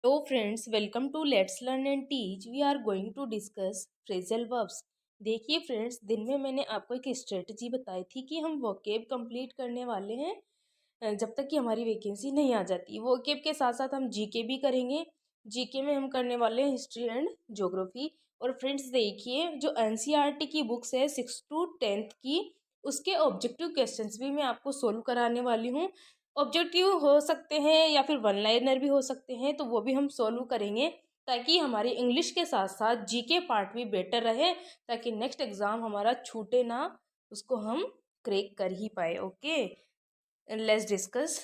Hello friends, welcome to Let's Learn and Teach. We are going to discuss phrasal verbs. देखिए friends, दिन में मैंने आपको एक स्ट्रेटजी बताई थी कि हम वोकेब कंप्लीट करने वाले हैं जब तक कि हमारी वैकेंसी नहीं आ जाती। वोकेब के साथ साथ हम जीके भी करेंगे। जीके में हम करने वाले हैं हिस्ट्री एंड ज्योग्राफी। और फ्रेंड्स देखिए, जो एनसीईआरटी की बुक्स है 6 to 10th की, उसके ऑब्जेक्टिव क्वेश्चंस भी मैं आपको सोल्व कराने वाली हूँ। ऑब्जेक्टिव हो सकते हैं या फिर वन लाइनर भी हो सकते हैं, तो वो भी हम सॉल्व करेंगे ताकि हमारी इंग्लिश के साथ साथ जीके पार्ट भी बेटर रहे, ताकि नेक्स्ट एग्जाम हमारा छूटे ना, उसको हम क्रैक कर ही पाए। Okay, let's discuss.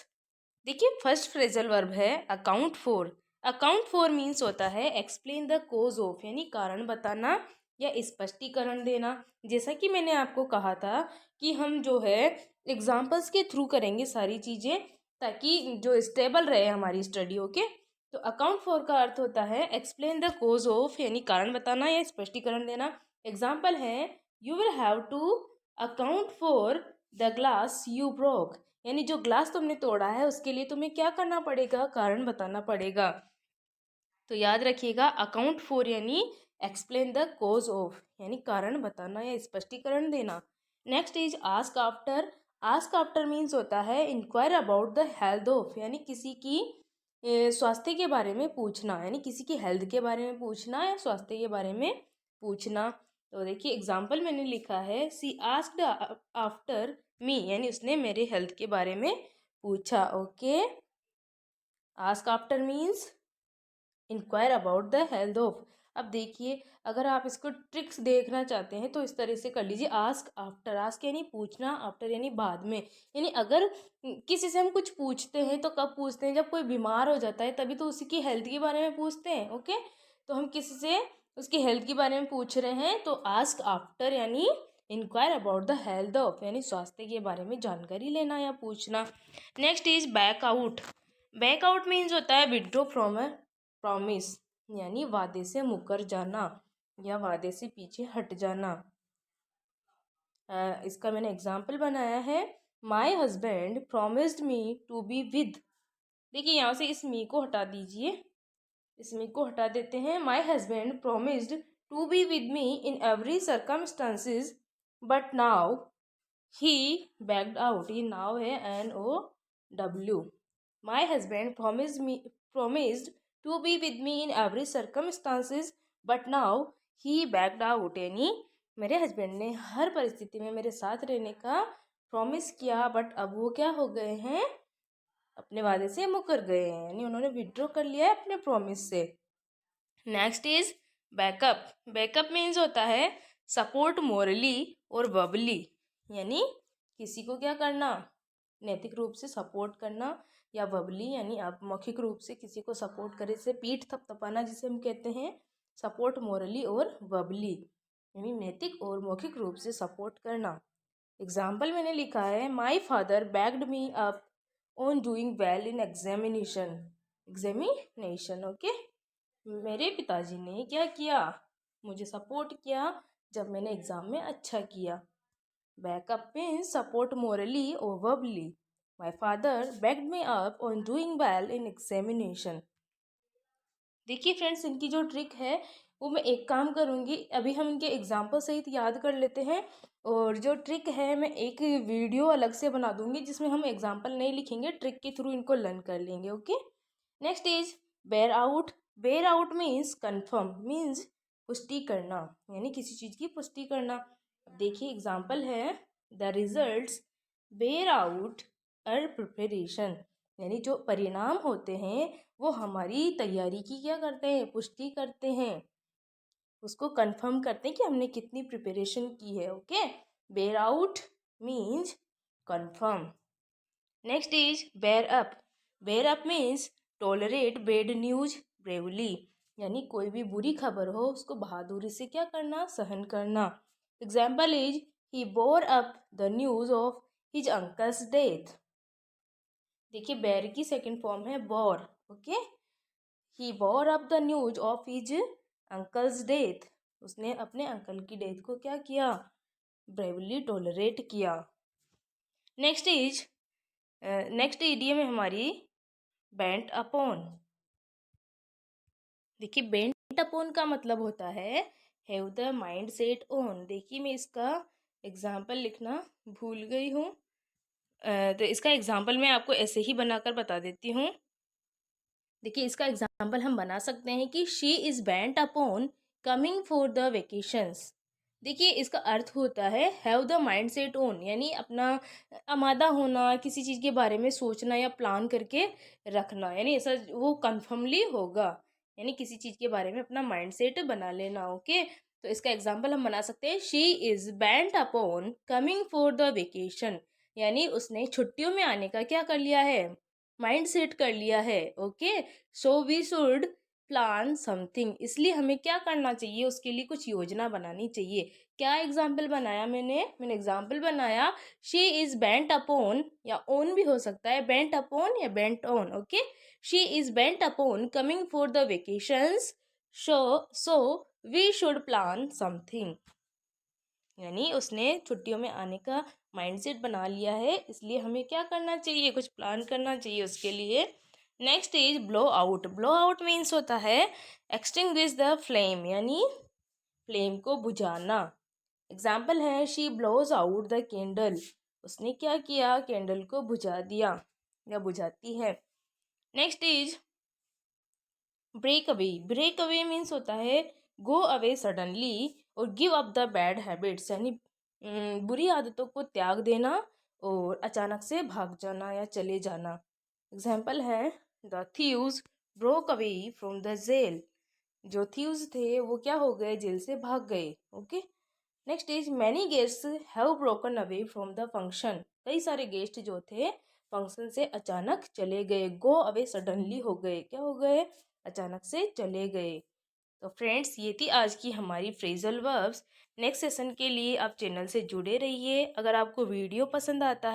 देखिए, फर्स्ट फ्रेजल वर्ब है account for. Account for means होता है एक्सप्लेन द कोज ऑफ, यानी कारण बताना या स्पष्टीकरण देना। जैसा कि मैंने आपको कहा था कि हम जो है एग्जाम्पल्स के थ्रू करेंगे सारी चीज़ें, ताकि जो स्टेबल रहे हमारी स्टडी। ओके, तो अकाउंट फॉर का अर्थ होता है एक्सप्लेन द कोज ऑफ, यानी कारण बताना या स्पष्टीकरण देना। एग्जाम्पल है, you will have to account for the glass you broke, यानी जो ग्लास तुमने तोड़ा है उसके लिए तुम्हें क्या करना पड़ेगा, कारण बताना पड़ेगा। तो याद रखिएगा, अकाउंट फॉर यानी एक्सप्लेन द कोज ऑफ, यानी कारण बताना या स्पष्टीकरण देना। Next is ask after. Ask after means होता है inquire about the health of, यानी किसी की स्वास्थ्य के बारे में पूछना, यानी किसी की हेल्थ के बारे में पूछना या स्वास्थ्य के बारे में पूछना। तो देखिए एग्जाम्पल मैंने लिखा है, सी आस्क्ड आफ्टर मी, यानी उसने मेरे हेल्थ के बारे में पूछा। Okay, ask after means inquire about the health of. अब देखिए, अगर आप इसको ट्रिक्स देखना चाहते हैं तो इस तरह से कर लीजिए, आस्क आफ्टर। आस्क यानी पूछना, आफ्टर यानी बाद में। यानी अगर किसी से हम कुछ पूछते हैं तो कब पूछते हैं, जब कोई बीमार हो जाता है तभी तो उसी की हेल्थ के बारे में पूछते हैं। ओके, तो हम किसी से उसकी हेल्थ के बारे में पूछ रहे हैं तो आस्क आफ्टर यानी inquire about the health of, यानी स्वास्थ्य के बारे में जानकारी लेना या पूछना। Next is back out. Back out means होता है विड्रॉ फ्रॉम अ प्रॉमिस, यानी वादे से मुकर जाना या वादे से पीछे हट जाना। इसका मैंने एग्जाम्पल बनाया है, my husband promised me to be with. देखिए यहाँ से इस मी को हटा दीजिए, इस मी को हटा देते हैं। My husband promised to be with me in every circumstances but now he backed out. ये नाउ है NOW। My husband promised to be with me in every circumstances but now he backed out, यानी मेरे husband ने हर परिस्थिति में मेरे साथ रहने का प्रॉमिस किया, बट अब वो क्या हो गए हैं, अपने वादे से मुकर गए हैं, यानी उन्होंने विड्रॉ कर लिया है अपने प्रॉमिस से। Next is backup. Backup means होता है सपोर्ट मोरली और वर्बली, यानी किसी को क्या करना, नैतिक रूप से सपोर्ट करना, या वर्बली यानी आप मौखिक रूप से किसी को सपोर्ट करे, से पीठ थपथपाना जिसे हम कहते हैं। सपोर्ट मोरली और वर्बली यानी नैतिक और मौखिक रूप से सपोर्ट करना। एग्जाम्पल मैंने लिखा है, my father backed me up on doing well in examination. Okay, मेरे पिताजी ने क्या किया, मुझे सपोर्ट किया जब मैंने एग्ज़ाम में अच्छा किया। बैकअप मीन्स सपोर्ट मोरली और verbally. My father backed me up on doing well in examination. देखिए फ्रेंड्स, इनकी जो ट्रिक है वो मैं एक काम करूँगी, अभी हम इनके एग्जाम्पल सहित याद कर लेते हैं, और जो ट्रिक है मैं एक वीडियो अलग से बना दूंगी जिसमें हम एग्जाम्पल नहीं लिखेंगे, ट्रिक के थ्रू इनको लर्न कर लेंगे। Okay, next is bear out. Bear out means confirm, means पुष्टि करना, यानी किसी चीज़ की पुष्टि करना। अब देखिए एग्जाम्पल है, the results bear out our preparation, यानी जो परिणाम होते हैं वो हमारी तैयारी की क्या करते हैं, पुष्टि करते हैं, उसको कंफर्म करते हैं कि हमने कितनी प्रिपरेशन की है। Okay, bear out means confirm. Next is bear up. Bear up means tolerate bad news bravely, यानी कोई भी बुरी खबर हो उसको बहादुरी से क्या करना, सहन करना। Example is he bore up the news of his uncle's death. देखिए बेयर की सेकंड फॉर्म है bore. Okay, he bore up the news of his uncle's death, उसने अपने अंकल की डेथ को क्या किया, ब्रेवली टॉलरेट किया। नेक्स्ट इज नेक्स्ट ईडीएम है हमारी बेंट अपॉन। देखिए बेंट अपॉन का मतलब होता है have the mind set on. देखिए मैं इसका एग्जाम्पल लिखना भूल गई हूँ। तो इसका एग्जाम्पल मैं आपको ऐसे ही बनाकर बता देती हूँ। देखिए इसका एग्जाम्पल हम बना सकते हैं कि she is bent upon coming for the vacations. देखिए इसका अर्थ होता है have the mind set on, यानी अपना आमादा होना, किसी चीज़ के बारे में सोचना या प्लान करके रखना, यानी ऐसा वो कन्फर्मली होगा, यानी किसी चीज़ के बारे में अपना माइंड सेट बना लेना। ओके, तो इसका एग्जाम्पल हम बना सकते हैं she is bent upon coming for the vacation, यानी उसने छुट्टियों में आने का क्या कर लिया है, माइंड सेट कर लिया है। Okay, so we should plan something, इसलिए हमें क्या करना चाहिए, उसके लिए कुछ योजना बनानी चाहिए। क्या एग्जाम्पल बनाया मैंने एग्जाम्पल बनाया शी इज बेंट अपॉन, या ओन भी हो सकता है, बेंट अपॉन या bent on. Okay, she is bent upon coming for the vacations, so we should plan something, यानी उसने छुट्टियों में आने का माइंडसेट बना लिया है, इसलिए हमें क्या करना चाहिए, कुछ प्लान करना चाहिए उसके लिए। Next is blow out. Blow out means होता है एक्सटिंग्विश द फ्लेम, यानी फ्लेम को बुझाना। एग्जाम्पल है she blows out the candle, उसने क्या किया, कैंडल को बुझा दिया या बुझाती है। Next is break away. Break away means होता है गो अवे सडनली और give up the bad habits, यानी बुरी आदतों को त्याग देना और अचानक से भाग जाना या चले जाना। एग्जाम्पल है the thieves broke away from the jail, जो थीव्स थे वो क्या हो गए, जेल से भाग गए। Okay, next is many guests have broken away from the function, कई सारे गेस्ट जो थे फंक्शन से अचानक चले गए, गो अवे सडनली हो गए, क्या हो गए, अचानक से चले गए। तो फ्रेंड्स ये थी आज की हमारी फ्रेजल वर्ब्स। नेक्स्ट सेशन के लिए आप चैनल से जुड़े रहिए। अगर आपको वीडियो पसंद आता है